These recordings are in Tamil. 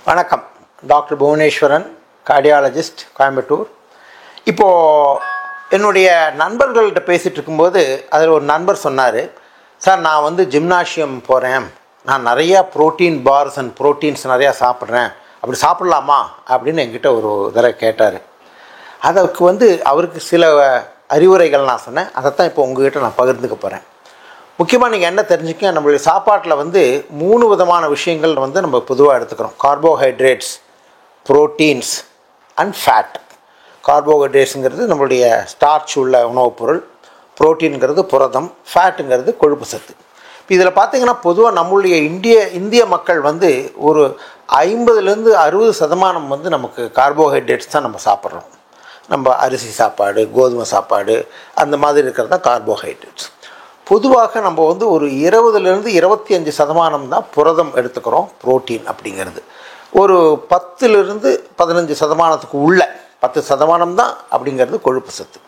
வணக்கம். Doctor Bhuvaneswaran, cardiologist, Coimbatore. இப்போது என்னுடைய நண்பர்கள்கிட்ட பேசிகிட்டு இருக்கும்போது அதில் ஒரு நண்பர் சொன்னார், சார் நான் வந்து ஜிம்னாஷியம் போகிறேன், நான் நிறையா ப்ரோட்டீன் பார்ஸ் அண்ட் ப்ரோட்டீன்ஸ் நிறையா சாப்பிட்றேன், அப்படி சாப்பிட்லாமா அப்படின்னு என்கிட்ட ஒரு தடவை கேட்டார். அதற்கு வந்து அவருக்கு சில அறிவுரைகள் நான் சொன்னேன். அதைத்தான் இப்போ உங்கள்கிட்ட நான் பகிர்ந்துக்க போகிறேன். முக்கியமாக நீங்கள் என்ன தெரிஞ்சுக்க, நம்மளுடைய சாப்பாட்டில் வந்து 3 விதமான விஷயங்கள் வந்து நம்ம பொதுவாக எடுத்துக்கிறோம். Carbohydrates, proteins and fat. கார்போஹைட்ரேட்ஸுங்கிறது நம்மளுடைய ஸ்டார்ச் உள்ள உணவுப் பொருள், ப்ரோட்டீன்கிறது புரதம், ஃபேட்டுங்கிறது கொழுப்பு சத்து. இப்போ இதில் பார்த்திங்கன்னா பொதுவாக நம்மளுடைய இந்திய மக்கள் வந்து ஒரு 50-60% வந்து நமக்கு கார்போஹைட்ரேட்ஸ் தான் நம்ம சாப்பிட்றோம். நம்ம அரிசி சாப்பாடு, கோதுமை சாப்பாடு, அந்த மாதிரி இருக்கிறது தான் கார்போஹைட்ரேட்ஸ். பொதுவாக நம்ம வந்து ஒரு 20-25% தான் புரதம் எடுத்துக்கிறோம், புரோட்டீன் அப்படிங்கிறது. ஒரு 10-15% உள்ள 10% தான் அப்படிங்கிறது கொழுப்பு சத்து.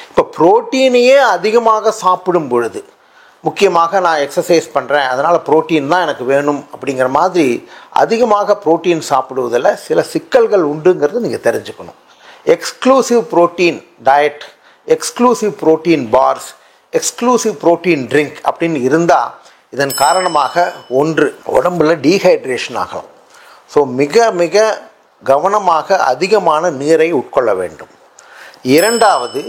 இப்போ புரோட்டீனையே அதிகமாக சாப்பிடும் பொழுது, முக்கியமாக நான் எக்ஸசைஸ் பண்ணுறேன் அதனால் புரோட்டீன் தான் எனக்கு வேணும் அப்படிங்கிற மாதிரி அதிகமாக புரோட்டீன் சாப்பிடுவதில் சில சிக்கல்கள் உண்டுங்கிறது நீங்கள் தெரிஞ்சுக்கணும். Exclusive protein diet, exclusive protein bars, exclusive protein drink அப்படின்னு இருந்தால் இதன் காரணமாக ஒன்று, உடம்பில் டீஹைட்ரேஷன் ஆகலாம். ஸோ மிக மிக கவனமாக அதிகமான நீரை உட்கொள்ள வேண்டும். இரண்டாவது,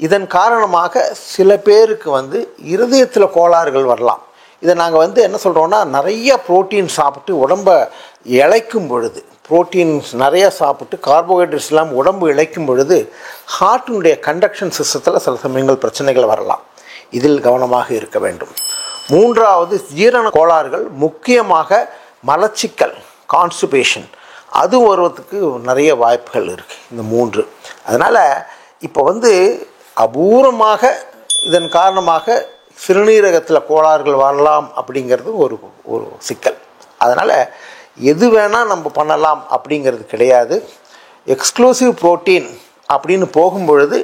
இதன் காரணமாக சில பேருக்கு வந்து இருதயத்தில் கோளாறுகள் வரலாம். இதை நாங்கள் வந்து என்ன சொல்கிறோன்னா, நிறைய புரோட்டீன் சாப்பிட்டு உடம்பை இளைக்கும் பொழுது, புரோட்டீன்ஸ் நிறையா சாப்பிட்டு கார்போஹைட்ரேட்ஸ் இல்லாமல் உடம்பு இளைக்கும் பொழுது ஹார்ட்டினுடைய கண்டக்ஷன் சிஸ்டத்தில் சில சமயங்கள் பிரச்சனைகள் வரலாம். இதில் கவனமாக இருக்க வேண்டும். மூன்றாவது, ஜீரண கோளாறுகள், முக்கியமாக மலச்சிக்கல், கான்ஸ்டிபேஷன், அது வருவதற்கு நிறைய வாய்ப்புகள் இருக்குது. இந்த 3. அதனால் இப்போ வந்து அபூர்வமாக இதன் காரணமாக சிறுநீரகத்தில் கோளாறுகள் வரலாம் அப்படிங்கிறது ஒரு சிக்கல். அதனால் எது வேணால் நம்ம பண்ணலாம் அப்படிங்கிறது கிடையாது. எக்ஸ்க்ளூசிவ் புரோட்டீன் அப்படின்னு போகும்பொழுது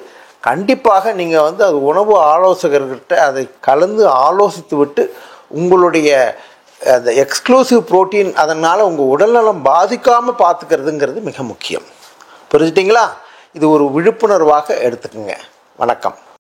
கண்டிப்பாக நீங்கள் வந்து அது உணவு ஆலோசகர்கிட்ட அதை கலந்து ஆலோசித்து விட்டு உங்களுடைய அந்த எக்ஸ்க்ளூசிவ் புரோட்டீன் அதனால் உங்கள் உடல்நலம் பாதிக்காமல் பார்த்துக்கிறதுங்கிறது மிக முக்கியம். புரிஞ்சிட்டிங்களா? இது ஒரு விழிப்புணர்வாக எடுத்துக்கோங்க. வணக்கம்.